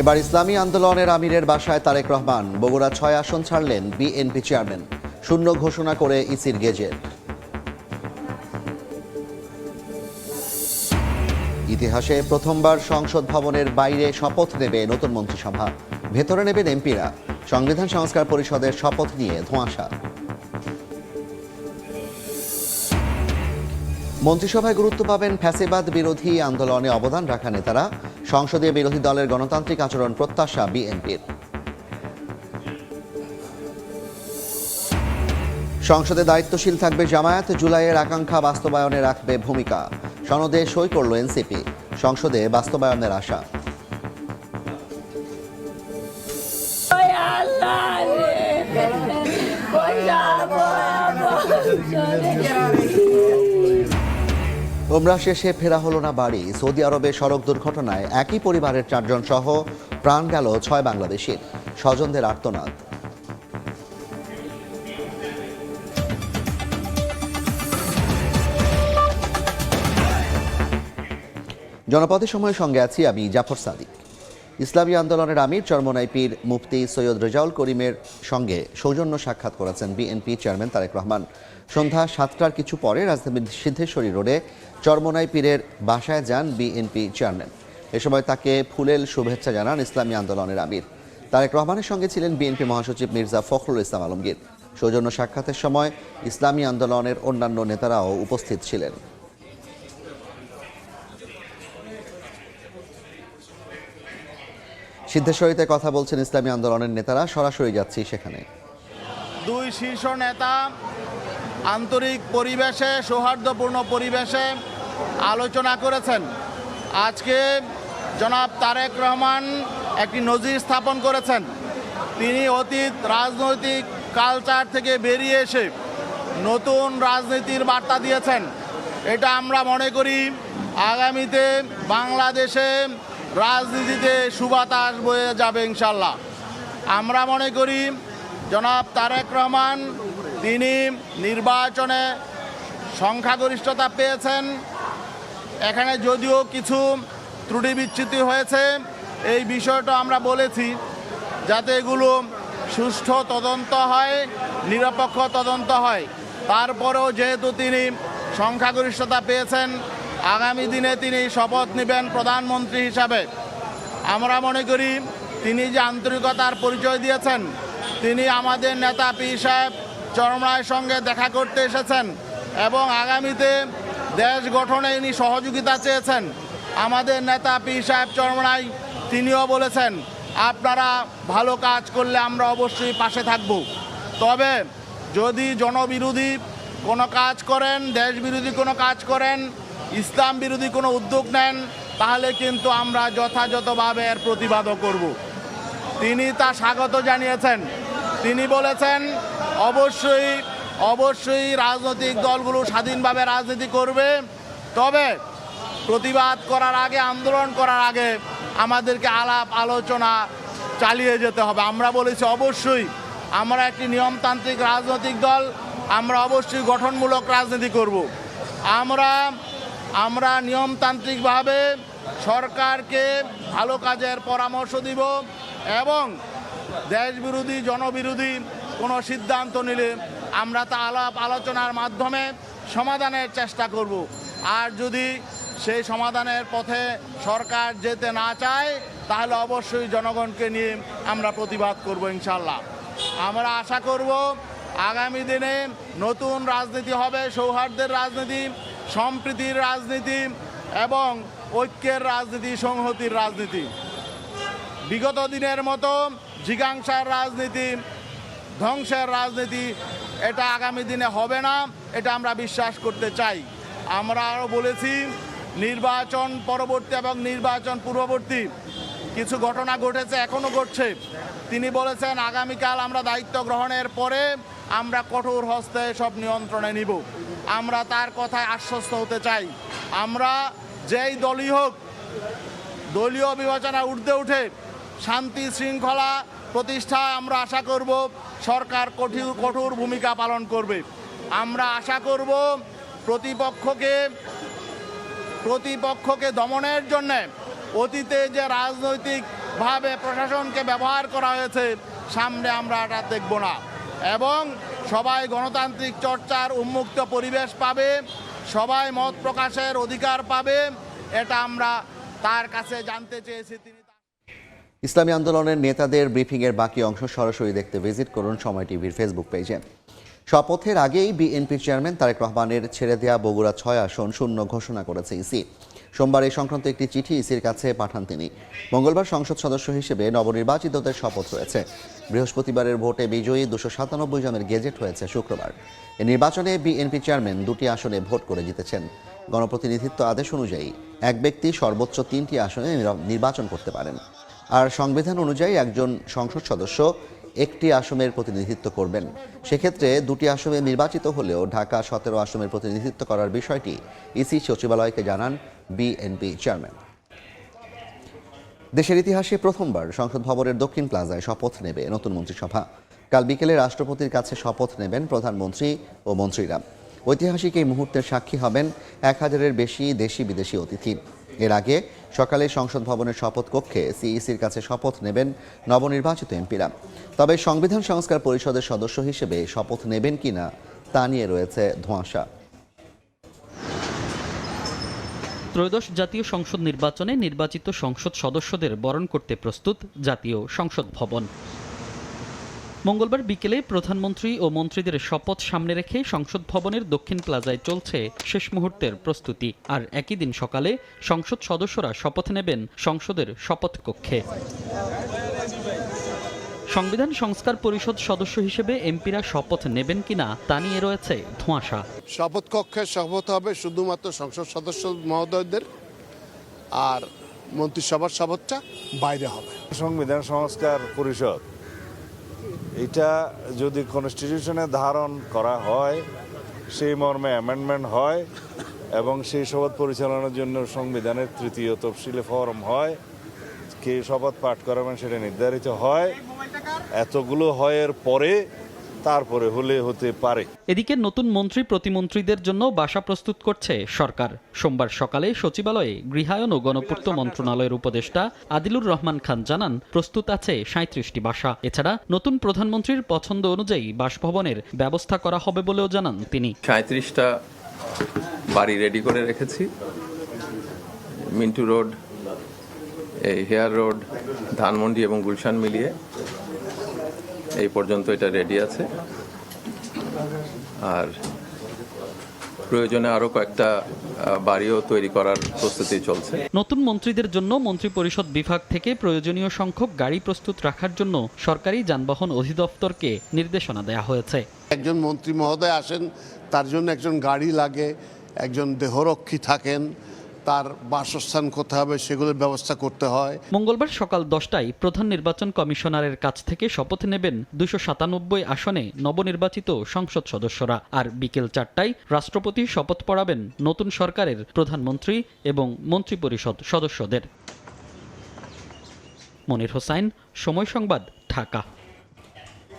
এবার ইসলামী আন্দোলনের আমিরের বাসায় তারেক রহমান। বগুড়া 6 আসন ছাড়লেন বিএনপি চেয়ারম্যান। শূন্য ঘোষণা করে ইসির গেজেট। ইতিহাসে প্রথমবার সংসদ ভবনের বাইরে শপথ নেবে নতুন মন্ত্রিসভা। ভেতরে নেবেন এমপিরা। সংবিধান সংস্কার পরিষদের শপথ নিয়ে ধোঁয়াশা। মন্ত্রিসভায় গুরুত্ব পাবেন ফ্যাসিবাদ বিরোধী আন্দোলনে অবদান রাখা নেতারা। সংসদীয় বিরোধী দলের গণতান্ত্রিক আচরণ প্রত্যাশা বিএনপির। সংসদে দায়িত্বশীল থাকবে জামায়াত। জুলাইয়ের আকাঙ্ক্ষা বাস্তবায়নে রাখবে ভূমিকা। সনদে সই করল এনসিপি। সংসদে বাস্তবায়নের আশা। ওমরা শেষে ফেরা হলো না বাড়ি। সৌদি আরবে সড়ক দুর্ঘটনায় একই পরিবারের 4 জন সহ প্রাণ গেল 6 বাংলাদেশির। স্বজনদের আর্তনাদ। জনপদের সময়ের সঙ্গে আছি আমি জাফর সাদিক। ইসলামী আন্দোলনের আমির চরমোনাই পীর মুফতি সৈয়দ রেজাউল করিমের সঙ্গে সৌজন্য সাক্ষাৎ করেছেন বিএনপি চেয়ারম্যান তারেক রহমান। সন্ধ্যা 7টার কিছু পরে রাজধানীর সিদ্ধেশ্বরী রোডে চরমোনাই পীরের বাসায় যান বিএনপি চেয়ারম্যান। এ সময় তাকে ফুলেল শুভেচ্ছা জানান ইসলামী আন্দোলনের আমির। তারেক রহমানের সঙ্গে ছিলেন বিএনপি মহাসচিব মির্জা ফখরুল ইসলাম আলমগীর। সৌজন্য সাক্ষাতের সময় ইসলামী আন্দোলনের অন্যান্য নেতারাও উপস্থিত ছিলেন। সিদ্ধেশ্বরীতে কথা বলছেন ইসলামী আন্দোলনের নেতারা। সরাসরি যাচ্ছি সেখানে। দুই শীর্ষ নেতা আন্তরিক পরিবেশে, সৌহার্দ্যপূর্ণ পরিবেশে আলোচনা করেছেন। আজকে জনাব তারেক রহমান একটি নজির স্থাপন করেছেন। তিনি অতীত রাজনৈতিক কালচার থেকে বেরিয়ে এসে নতুন রাজনীতির বার্তা দিয়েছেন। এটা আমরা মনে করি আগামীতে বাংলাদেশে রাজনীতিতে সুবাতাস বয়ে যাবে ইনশাল্লাহ। আমরা মনে করি জনাব তারেক রহমান তিনি নির্বাচনে সংখ্যাগরিষ্ঠতা পেয়েছেন। এখানে যদিও কিছু ত্রুটি বিচ্যুতি হয়েছে, এই বিষয়টা আমরা বলেছি যাতে এগুলো সুষ্ঠু তদন্ত হয়, নিরপেক্ষ তদন্ত হয়। তারপরেও যেহেতু তিনি সংখ্যাগরিষ্ঠতা পেয়েছেন, আগামী দিনে তিনি শপথ নেবেন প্রধানমন্ত্রী হিসাবে। আমরা মনে করি তিনি যে আন্তরিকতার পরিচয় দিয়েছেন, তিনি আমাদের নেতা পীর সাহেব চরমরায়ের সঙ্গে দেখা করতে এসেছেন এবং আগামীতে দেশ গঠনে ইনি সহযোগিতা চেয়েছেন। আমাদের নেতা পীর সাহেব চরমরাই তিনিও বলেছেন আপনারা ভালো কাজ করলে আমরা অবশ্যই পাশে থাকব। তবে যদি জনবিরোধী কোনো কাজ করেন, দেশ বিরোধী কোনো কাজ করেন, ইসলাম বিরোধী কোনো উদ্যোগ নেন, তাহলে কিন্তু আমরা যথাযথভাবে এর প্রতিবাদও করব। তিনি তা স্বাগত জানিয়েছেন। তিনি বলেছেন অবশ্যই রাজনৈতিক দলগুলো স্বাধীনভাবে রাজনীতি করবে, তবে প্রতিবাদ করার আগে, আন্দোলন করার আগে আমাদেরকে আলাপ আলোচনা চালিয়ে যেতে হবে। আমরা বলেছি অবশ্যই আমরা একটি নিয়মতান্ত্রিক রাজনৈতিক দল, আমরা অবশ্যই গঠনমূলক রাজনীতি করব। আমরা নিয়মতান্ত্রিকভাবে সরকারকে ভালো কাজের পরামর্শ দিব এবং দেশ বিরোধী, জনবিরোধী কোনো সিদ্ধান্ত নিলে আমরা তা আলাপ আলোচনার মাধ্যমে সমাধানের চেষ্টা করব। আর যদি সেই সমাধানের পথে সরকার যেতে না চায়, তাহলে অবশ্যই জনগণকে নিয়ে আমরা প্রতিবাদ করব ইনশাল্লাহ। আমরা আশা করব আগামী দিনে নতুন রাজনীতি হবে, সৌহার্দ্যের রাজনীতি, সম্প্রীতির রাজনীতি এবং ঐক্যের রাজনীতি, সংহতির রাজনীতি। বিগত দিনের মতো জিজ্ঞাসার রাজনীতি, ধ্বংসের রাজনীতি এটা আগামী দিনে হবে না, এটা আমরা বিশ্বাস করতে চাই। আমরা আরও বলেছি নির্বাচন পরবর্তী এবং নির্বাচন পূর্ববর্তী কিছু ঘটনা ঘটেছে, এখনও ঘটছে। তিনি বলেছেন আগামীকাল আমরা দায়িত্ব গ্রহণের পরে আমরা কঠোর হস্তে সব নিয়ন্ত্রণে নিব। আমরা তার কথায় আশ্বস্ত হতে চাই। আমরা যেই দলই হোক, দলীয় বিবেচনা ঊর্ধ্বে উঠে শান্তি শৃঙ্খলা প্রতিষ্ঠায় আমরা আশা করব সরকার কঠোর ভূমিকা পালন করবে। আমরা আশা করব প্রতিপক্ষকে দমনের জন্য অতীতে যে রাজনৈতিকভাবে প্রশাসনকে ব্যবহার করা হয়েছে সামনে আমরা এটা দেখব না, এবং সবাই গণতান্ত্রিক চর্চার উন্মুক্ত পরিবেশ পাবে, সবাই মত প্রকাশের অধিকার পাবে, এটা আমরা তার কাছে জানতে চেয়েছি। তিনি ইসলামী আন্দোলনের নেতাদের ব্রিফিংয়ের বাকি অংশ সরাসরি দেখতে ভিজিট করুন সময় টিভির ফেসবুক পেজে। শপথের আগেই বিএনপির চেয়ারম্যান তারেক রহমানের ছেড়ে দেয়া বগুড়া 6 আসন শূন্য ঘোষণা করেছে ইসি। সোমবার এই সংক্রান্ত একটি চিঠি ইসির কাছে পাঠান তিনি। মঙ্গলবার সংসদ সদস্য হিসেবে নবনির্বাচিতদের শপথ হয়েছে। বৃহস্পতিবারের ভোটে বিজয়ী 297 জনের গেজেট হয়েছে শুক্রবার। এই নির্বাচনে বিএনপি চেয়ারম্যান 2টি আসনে ভোট করে জিতেছেন। গণপ্রতিনিধিত্ব আদেশ অনুযায়ী এক ব্যক্তি সর্বোচ্চ 3টি আসনে নির্বাচন করতে পারেন, আর সংবিধান অনুযায়ী একজন সংসদ সদস্য একটি আসনের প্রতিনিধিত্ব করবেন। সেক্ষেত্রে 2টি আসনে নির্বাচিত হলেও ঢাকা 17 আসনের প্রতিনিধিত্ব করার বিষয়টি ইসি সচিবালয়কে জানান বিএনপি চেয়ারম্যান। দেশের ইতিহাসে প্রথমবার সংসদ ভবনের দক্ষিণ প্লাজায় শপথ নেবে নতুন মন্ত্রিসভা। কাল বিকেলে রাষ্ট্রপতির কাছে শপথ নেবেন প্রধানমন্ত্রী ও মন্ত্রীরা। ঐতিহাসিক এই মুহূর্তের সাক্ষী হবেন 1000-এর বেশি দেশি বিদেশি অতিথি। এর আগে সকালে সংসদ ভবনের শপথ কক্ষে সিইসির কাছে শপথ নেবেন নবনির্বাচিত এমপিরা। তবে সংবিধান সংস্কার পরিষদের সদস্য হিসেবে শপথ নেবেন কিনা তা নিয়ে রয়েছে ধোঁয়াশা। ত্রয়োদশ জাতীয় সংসদ নির্বাচনে নির্বাচিত সংসদ সদস্যদের বরণ করতে প্রস্তুত জাতীয় সংসদ ভবন। মঙ্গলবার বিকেলে প্রধানমন্ত্রী ও মন্ত্রীদের শপথ সামনে রেখে সংসদ ভবনের দক্ষিণ প্লাজায় চলছে শেষ মুহূর্তের প্রস্তুতি। আর একই দিন সকালে সংসদ সদস্যরা শপথ নেবেন সংসদের শপথ কক্ষে। সংবিধান সংস্কার পরিষদ সদস্য হিসেবে এমপিরা শপথ নেবেন কিনা তা নিয়ে রয়েছে ধোঁয়াশা। শপথ কক্ষে শপথ হবে শুধুমাত্র সংসদ সদস্য মহোদয়দের, আর মন্ত্রিসভার শপথটা বাইরে হবে। সংবিধান সংস্কার পরিষদ এটা যদি কনস্টিটিউশনে ধারণ করা হয়, সেই মর্মে অ্যামেন্ডমেন্ট হয় এবং সেই শপথ পরিচালনার জন্য সংবিধানের 3য় তফসিলে ফরম হয়, কে শপথ পাঠ করাবেন সেটা নির্ধারিত হয়। এতগুলো হয়ের পরে তারপরে হলে হতে পারে। এদিকে নতুন মন্ত্রী প্রতিমন্ত্রীদের জন্য বাসা প্রস্তুত করছে সরকার। সোমবার সকালে সচিবালয়ে গৃহায়ন ও গণপূর্ত মন্ত্রণালয়ের উপদেষ্টা আদিলুর রহমান খান জানান প্রস্তুত আছে 37টি বাসা। এছাড়া নতুন প্রধানমন্ত্রীর পছন্দ অনুযায়ী বাসভবনের ব্যবস্থা করা হবে বলেও জানান তিনি। 37টা বাড়ি রেডি করে রেখেছি। মিন্টু রোড, এই হেয়ার রোড, ধানমন্ডি এবং গুলশান মিলিয়ে এই পর্যন্ত এটা রেডি আছে। আর প্রয়োজনে আরো কয়েকটা বাড়িও তৈরি করার প্রস্তুতি চলছে। নতুন মন্ত্রীদের জন্য মন্ত্রিপরিষদ বিভাগ থেকে প্রয়োজনীয় সংখ্যক গাড়ি প্রস্তুত রাখার জন্য সরকারি যানবাহন অধিদপ্তরকে নির্দেশনা দেওয়া হয়েছে। একজন মন্ত্রী মহোদয় আসেন, তার জন্য একজন গাড়ি লাগে, একজন দেহরক্ষী থাকেন, তার বাসস্থান কোথায় হবে সেগুলোর ব্যবস্থা করতে হয়। মঙ্গলবার সকাল 10টায় প্রধান নির্বাচন কমিশনারের কাছ থেকে শপথ নেবেন 297 আসনে নবনির্বাচিত সংসদ সদস্যরা। আর বিকেল 4টায় রাষ্ট্রপতি শপথ পড়াবেন নতুন সরকারের প্রধানমন্ত্রী এবং মন্ত্রিপরিষদ সদস্যদের। মনির হোসাইন, সময় সংবাদ, ঢাকা।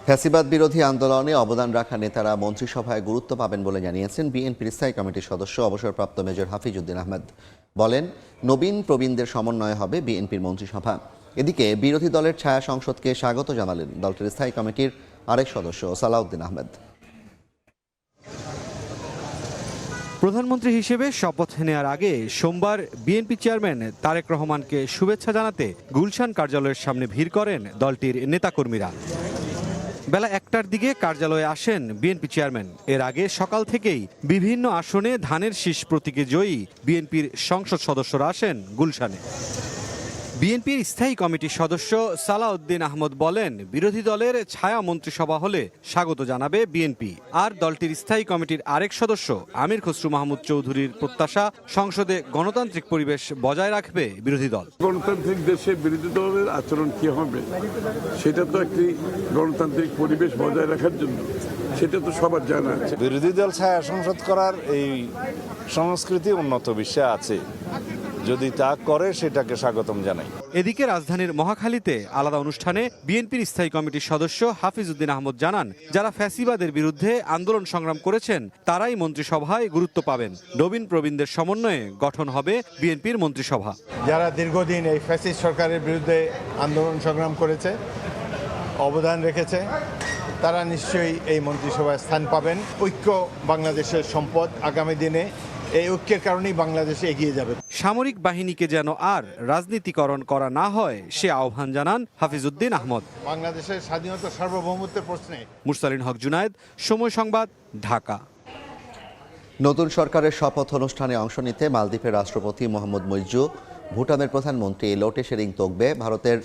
ফ্যাসিবাদ বিরোধী আন্দোলনে অবদান রাখা নেতারা মন্ত্রিসভায় গুরুত্ব পাবেন বলে জানিয়েছেন বিএনপির স্থায়ী কমিটির সদস্য অবসরপ্রাপ্ত মেজর হাফিজউদ্দিন আহমেদ। বলেন, নবীন প্রবীণদের সমন্বয়ে হবে বিএনপির মন্ত্রিসভা। এদিকে বিরোধী দলের ছায়া সংসদকে স্বাগত জানালেন দলটির স্থায়ী কমিটির আরেক সদস্য সালাউদ্দিন আহমেদ। প্রধানমন্ত্রী হিসেবে শপথ নেওয়ার আগে সোমবার বিএনপি চেয়ারম্যান তারেক রহমানকে শুভেচ্ছা জানাতে গুলশান কার্যালয়ের সামনে ভিড় করেন দলটির নেতাকর্মীরা। বেলা 1টার দিকে কার্যালয়ে আসেন বিএনপি চেয়ারম্যান। এর আগে সকাল থেকেই বিভিন্ন আসনে ধানের শীষ প্রতীকে জয়ী বিএনপির সংসদ সদস্যরা আসেন গুলশানে। বিএনপির স্থায়ী কমিটির সদস্য সালাউদ্দিন আহমদ বলেন, বিরোধী দলের ছায়া মন্ত্রিসভা হলে স্বাগত জানাবে বিএনপি। আর দলটির স্থায়ী কমিটির আরেক সদস্য আমির খসরু মাহমুদ চৌধুরীর প্রত্যাশা, সংসদে গণতান্ত্রিক পরিবেশ বজায় রাখবে বিরোধী দল। গণতান্ত্রিক দেশে বিরোধী দলের আচরণ কি হবে সেটা তো একটি গণতান্ত্রিক পরিবেশ বজায় রাখার জন্য, সেটা তো সবার জানা আছে। বিরোধী দল ছায়া সংসদ করার এই সংস্কৃতি উন্নত বিশ্বে আছে। যদি তা করে সেটাকে স্বাগতম জানাই। এদিকে রাজধানীর মহাখালীতে আলাদা অনুষ্ঠানে বিএনপির স্থায়ী কমিটির সদস্য হাফিজ উদ্দিন আহমদ জানান, যারা ফ্যাসিবাদের বিরুদ্ধে আন্দোলন সংগ্রাম করেছেন তারাই মন্ত্রিসভায় গুরুত্ব পাবেন। নবীন প্রবীণদের সমন্বয়ে গঠন হবে বিএনপির মন্ত্রিসভা। যারা দীর্ঘদিন এই ফ্যাসিস্ট সরকারের বিরুদ্ধে আন্দোলন সংগ্রাম করেছে, অবদান রেখেছে, তারা নিশ্চয়ই এই মন্ত্রিসভায় স্থান পাবেন। ঐক্য বাংলাদেশের সম্পদ। আগামী দিনে এই ঐক্যের কারণেই বাংলাদেশে এগিয়ে যাবে। সামরিক বাহিনীকে যেন আর রাজনীতিকরণ করা না হয় সে আহ্বান জানান হাফিজ উদ্দিন আহমদ। বাংলাদেশের স্বাধীনতা সার্বভৌমত্বের প্রশ্নে। মুরসালিন হক জুনায়েদ, সময় সংবাদ, ঢাকা। নতুন সরকারের শপথ অনুষ্ঠানে অংশ নিতে মালদ্বীপের রাষ্ট্রপতি মোহাম্মদ মুইজ্জু, ভুটানের প্রধানমন্ত্রী লোটে শেরিং তোগবে, ভারতের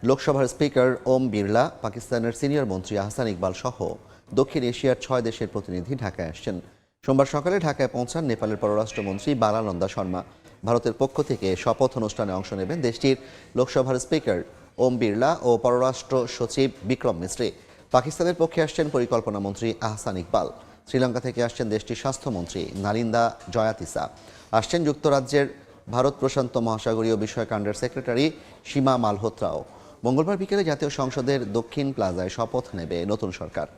লোকসভার স্পিকার ওম বিড়লা, পাকিস্তানের সিনিয়র মন্ত্রী আহসান ইকবাল সহ দক্ষিণ এশিয়ার 6 দেশের প্রতিনিধি ঢাকায় আসছেন। সোমবার সকালে ঢাকায় পৌঁছান নেপালের পররাষ্ট্রমন্ত্রী বালানন্দা শর্মা। ভারতের পক্ষ থেকে শপথ অনুষ্ঠানে অংশ নেবেন দেশটির লোকসভার স্পিকার ওম বিড়লা ও পররাষ্ট্র সচিব বিক্রম মিস্ত্রি। পাকিস্তানের পক্ষে আসছেন পরিকল্পনা মন্ত্রী আহসান ইকবাল। শ্রীলঙ্কা থেকে আসছেন দেশটির স্বাস্থ্যমন্ত্রী নালিন্দা জয়াতিসা। আসছেন যুক্তরাজ্যের ভারত প্রশান্ত মহাসাগরীয় বিষয়কাণ্ডের সেক্রেটারি সীমা মালহোত্রাও। মঙ্গলবার বিকেলে জাতীয় সংসদের দক্ষিণ প্লাজায় শপথ নেবে নতুন সরকার।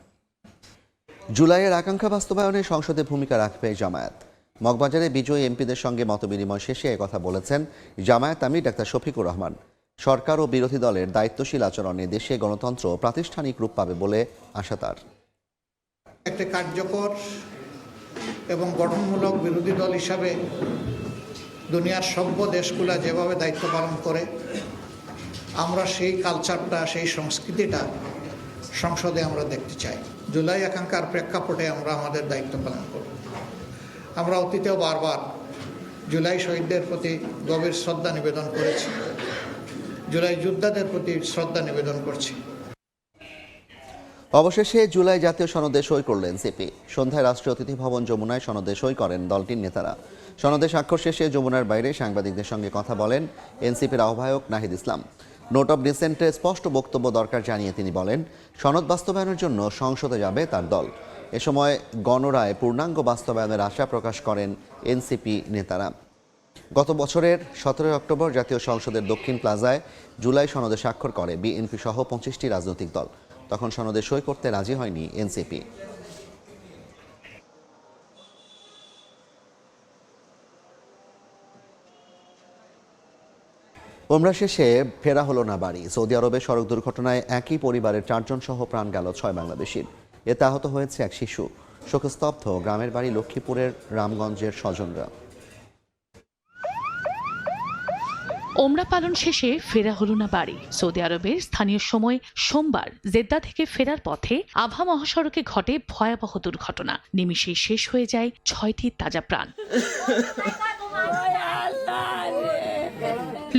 জুলাইয়ের আকাঙ্ক্ষা বাস্তবায়নে সংসদে ভূমিকা রাখবে জামায়াত। মগবাজারে বিজয়ী এমপিদের সঙ্গে মতবিনিময় শেষে একথা বলেছেন জামায়াত আমির ডাক্তার শফিকুর রহমান। সরকার ও বিরোধী দলের দায়িত্বশীল আচরণে দেশে গণতন্ত্র প্রাতিষ্ঠানিক রূপ পাবে বলে আশা তার। একটা কার্যকর এবং গঠনমূলক বিরোধী দল হিসাবে দুনিয়ার সভ্য দেশগুলো যেভাবে দায়িত্ব পালন করে, আমরা সেই কালচারটা, সেই সংস্কৃতিটা সংসদে আমরা দেখতে চাই। জুলাই আকাঙ্ক্ষার প্রেক্ষাপটে আমরা আমাদের দায়িত্ব পালন করব। আমরা অতীতেও বারবার জুলাই শহীদদের প্রতি গভীর শ্রদ্ধা নিবেদন করেছি, জুলাই যোদ্ধাদের প্রতি শ্রদ্ধা নিবেদন করছি। অবশেষে জুলাই জাতীয় সনদে সই করলেন এনসিপি। সন্ধ্যায় রাষ্ট্রীয় অতিথি ভবন যমুনায় সনদে সই করেন দলটির নেতারা। সনদে স্বাক্ষর শেষে যমুনার বাইরে সাংবাদিকদের সঙ্গে কথা বলেন এনসিপির আহ্বায়ক নাহিদ ইসলাম। নোট অব ডিসেন্টে স্পষ্ট বক্তব্য দরকার জানিয়ে তিনি বলেন, সনদ বাস্তবায়নের জন্য সংসদে যাবে তার দল। এ সময় গণরায় পূর্ণাঙ্গ বাস্তবায়নের আশা প্রকাশ করেন এনসিপি নেতারা। গত বছরের 17 অক্টোবর জাতীয় সংসদের দক্ষিণ প্লাজায় জুলাই সনদে স্বাক্ষর করে বিএনপি সহ 25টি রাজনৈতিক দল। তখন সনদে সই করতে রাজি হয়নি এনসিপি। ওমরা শেষে ফেরা হলো না বাড়ি। সৌদি আরবে সড়ক দুর্ঘটনায় একই পরিবারের 4 জন সহ প্রাণ গেল 6 বাংলাদেশির। এতে আহত হয়েছে এক শিশু। শোকস্তব্ধ গ্রামের বাড়ি লক্ষ্মীপুরের রামগঞ্জের স্বজনরা। ওমরা পালন শেষে ফেরা হলো না বাড়ি। সৌদি আরবের স্থানীয় সময় সোমবার জেদ্দা থেকে ফেরার পথে আভা মহাসড়কে ঘটে ভয়াবহ দুর্ঘটনা। নিমিষেই শেষ হয়ে যায় 6টি তাজা প্রাণ।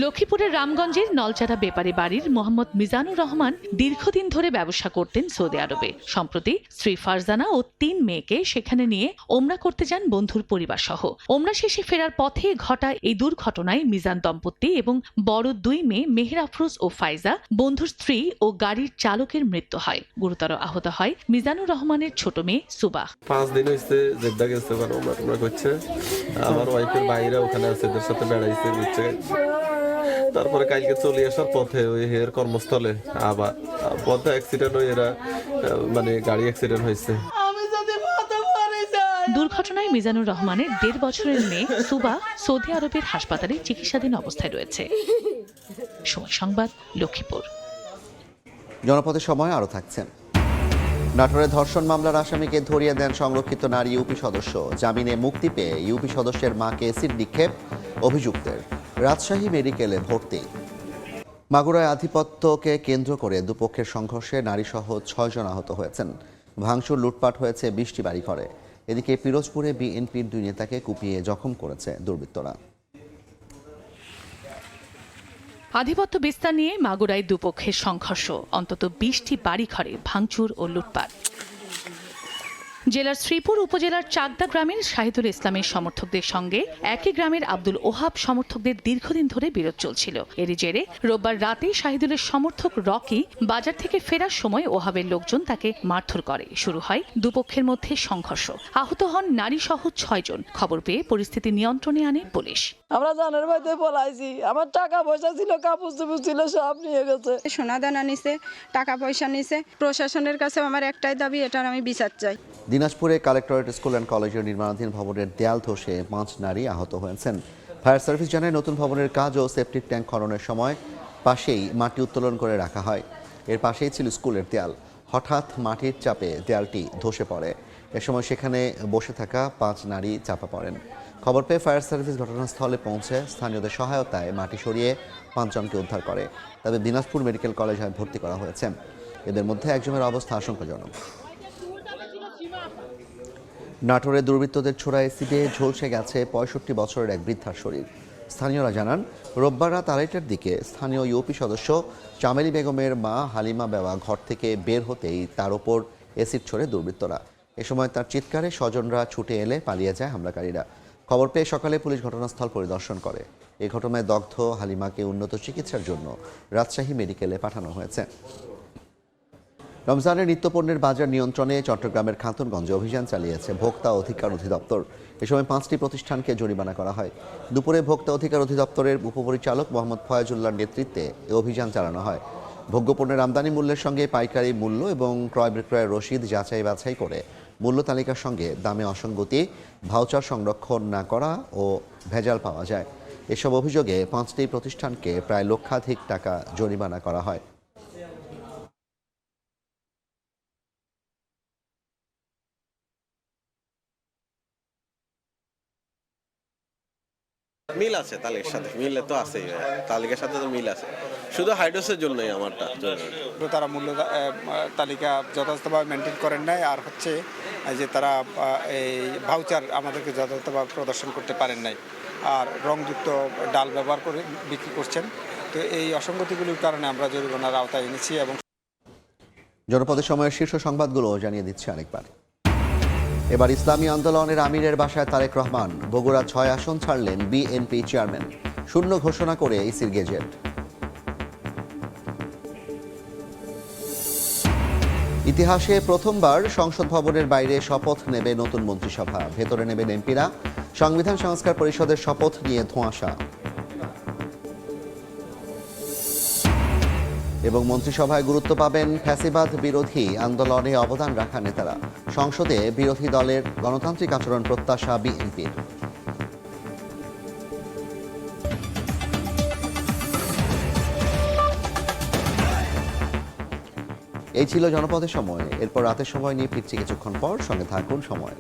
লক্ষ্মীপুরের রামগঞ্জের নলচারা বেপারি বাড়ির মোহাম্মদ মিজানুর রহমান দীর্ঘদিন ধরে ব্যবসা করতেন সৌদি আরবে। সম্প্রতি স্ত্রী ফারজানা ও 3 মেয়েকে সেখানে নিয়ে ওমরা করতে যান বন্ধুর পরিবার সহ। ওমরা শেষে ফেরার পথে ঘটা এই দুর্ঘটনায় মিজান দম্পতি এবং বড় 2 মেয়ে মেহের আফরোজ ও ফাইজা, বন্ধুর স্ত্রী ও গাড়ির চালকের মৃত্যু হয়। গুরুতর আহত হয় মিজানুর রহমানের ছোট মেয়ে সুবাহ। 5 দিন হয়েছে জেদ্দা গেছে, ওমরা করছে। আমার ওয়াইফের বাইরে ওখানে আছে, এদের সাথে বেড়াইছে বুঝছে। তারপরে কালকে চলে আসার পথে ওই এর কর্মস্থলে আবার পথে অ্যাক্সিডেন্ট হয়ে এরা গাড়ি অ্যাক্সিডেন্ট হয়েছে। দুর্ঘটনায় মিজানুর রহমানের 1.5 বছরের মেয়ে সুবা সৌদি আরবের হাসপাতালে চিকিৎসাধীন অবস্থায় রয়েছে। সময় সংবাদ, লক্ষ্মীপুর। জনপথের সময় আরও থাকছেন। নাটোরে ধর্ষণ মামলার আসামিকে ধরিয়ে দেন সংরক্ষিত নারী ইউপি সদস্য। জামিনে মুক্তি পেয়ে ইউপি সদস্যের মাকে এসিড নিক্ষেপ অভিযুক্তের। রাজশাহী মেডিকেলে ভর্তি। মাগুরায় আধিপত্যকে কেন্দ্র করে দুপক্ষের সংঘর্ষে নারীসহ 6 জন আহত হয়েছেন। ভাঙচুর, লুটপাট হয়েছে 20টি বাড়িঘরে। এদিকে পিরোজপুরে বিএনপির 2 নেতাকে কুপিয়ে জখম করেছে দুর্বৃত্তরা। আধিপত্য বিস্তার নিয়ে মাগুরায় দুপক্ষের সংঘর্ষ, অন্তত 20টি বাড়িঘরে ভাঙচুর ও লুটপাট। জেলার শ্রীপুর উপজেলার চাকদা গ্রামের শাহিদুল ইসলামের সমর্থকদের সঙ্গে একই গ্রামের আব্দুল ওহাব সমর্থকদের দীর্ঘদিন ধরে বিরোধ চলছিল। এরই জেরে রোববার রাতে শাহিদুলের সমর্থক রকি বাজার থেকে ফেরার সময় ওহাবের লোকজন তাকে মারধর করে। শুরু হয় দুপক্ষের মধ্যে সংঘর্ষ। আহত হন নারী সহ 6 জন। খবর পেয়ে পরিস্থিতি নিয়ন্ত্রণে আনে পুলিশ। আমরা জানের বাড়িতে পলাইছি, আমার টাকা পয়সা ছিল, কাপড় চোপড় ছিল, সব নিয়ে গেছে। সোনা দানা নিছে, টাকা পয়সা নিছে। প্রশাসনের কাছে আমার একটাই দাবি, এটার আমি বিচার চাই। দিনাজপুরে কালেক্টরেট স্কুল অ্যান্ড কলেজের নির্মাণাধীন ভবনের দেয়াল ধসে 5 নারী আহত হয়েছেন। ফায়ার সার্ভিস জানায় নতুন ভবনের কাজ ও সেপটিক ট্যাঙ্ক খননের সময় পাশেই মাটি উত্তোলন করে রাখা হয়। এর পাশেই ছিল স্কুলের দেয়াল। হঠাৎ মাটির চাপে দেয়ালটি ধসে পড়ে। এ সময় সেখানে বসে থাকা 5 নারী চাপা পড়েন। খবর পেয়ে ফায়ার সার্ভিস ঘটনাস্থলে পৌঁছে স্থানীয়দের সহায়তায় মাটি সরিয়ে 5 জনকে উদ্ধার করে। তাদের দিনাজপুর মেডিকেল কলেজে ভর্তি করা হয়েছে। এদের মধ্যে একজনের অবস্থা আশঙ্কাজনক। নাটোরে দুর্বৃত্তদের ছোড়া এসিডে ঝলসে গেছে 65 বছরের এক বৃদ্ধার শরীর। স্থানীয়রা জানান, রোববার রাত 2:30টার দিকে স্থানীয় ইউপি সদস্য চামেলি বেগমের মা হালিমা বেওয়া ঘর থেকে বের হতেই তার ওপর এসিড ছোড়ে দুর্বৃত্তরা। এ সময় তার চিৎকারে স্বজনরা ছুটে এলে পালিয়ে যায় হামলাকারীরা। খবর পেয়ে সকালে পুলিশ ঘটনাস্থল পরিদর্শন করে। এই ঘটনায় দগ্ধ হালিমাকে উন্নত চিকিৎসার জন্য রাজশাহী মেডিকেলে পাঠানো হয়েছে। রমজানের নিত্যপণ্যের বাজার নিয়ন্ত্রণে চট্টগ্রামের খাতুনগঞ্জে অভিযান চালিয়েছে ভোক্তা অধিকার অধিদপ্তর। এ সময় 5টি প্রতিষ্ঠানকে জরিমানা করা হয়। দুপুরে ভোক্তা অধিকার অধিদপ্তরের উপপরিচালক মোহাম্মদ ফয়াজুল্লাহর নেতৃত্বে এ অভিযান চালানো হয়। ভোগ্যপণ্যের আমদানি মূল্যের সঙ্গে পাইকারি মূল্য এবং ক্রয় বিক্রয়ের রসিদ যাচাই বাছাই করে মূল্য তালিকার সঙ্গে দামে অসঙ্গতি, ভাউচার সংরক্ষণ না করা ও ভেজাল পাওয়া যায়। এসব অভিযোগে 5টি প্রতিষ্ঠানকে প্রায় লক্ষাধিক টাকা জরিমানা করা হয়। মিল আছে তালিকার সাথে, মিলে তো আছে, তালিকার সাথে তো মিল আছে, শুধু হাইড্রোসের জন্যই আমারটা। তারা মূল্য তালিকা যথাযথভাবে মেনটেন করেন নাই, আর হচ্ছে যে তারা এই ভাউচার আমাদেরকে যথাযথভাবে প্রদর্শন করতে পারেন নাই, আর রংযুক্ত ডাল ব্যবহার করে বিক্রি করছেন। তো এই অসঙ্গতিগুলির কারণে আমরা জরিমানার আওতায় এনেছি। এবং জনপদের সময়ের শীর্ষ সংবাদগুলো জানিয়ে দিচ্ছে আরেকবার। এবার ইসলামী আন্দোলনের আমিরের বাসায় তারেক রহমান। বগুড়া 6 আসন ছাড়লেন বিএনপি চেয়ারম্যান। শূন্য ঘোষণা করে ইসির গেজেট। ইতিহাসে প্রথমবার সংসদ ভবনের বাইরে শপথ নেবে নতুন মন্ত্রিসভা। ভেতরে নেবেন এমপিরা। সংবিধান সংস্কার পরিষদের শপথ নিয়ে ধোঁয়াশা। এবং মন্ত্রিসভায় গুরুত্ব পাবেন ফ্যাসিবাদ বিরোধী আন্দোলনে অবদান রাখা নেতারা। সংসদে বিরোধী দলের গণতান্ত্রিক আচরণ প্রত্যাশা বিএনপির। এই ছিল জনপদের সময়। এরপর রাতের সময় নিয়ে ফিরছি কিছুক্ষণ পর। সঙ্গে থাকুন সময়।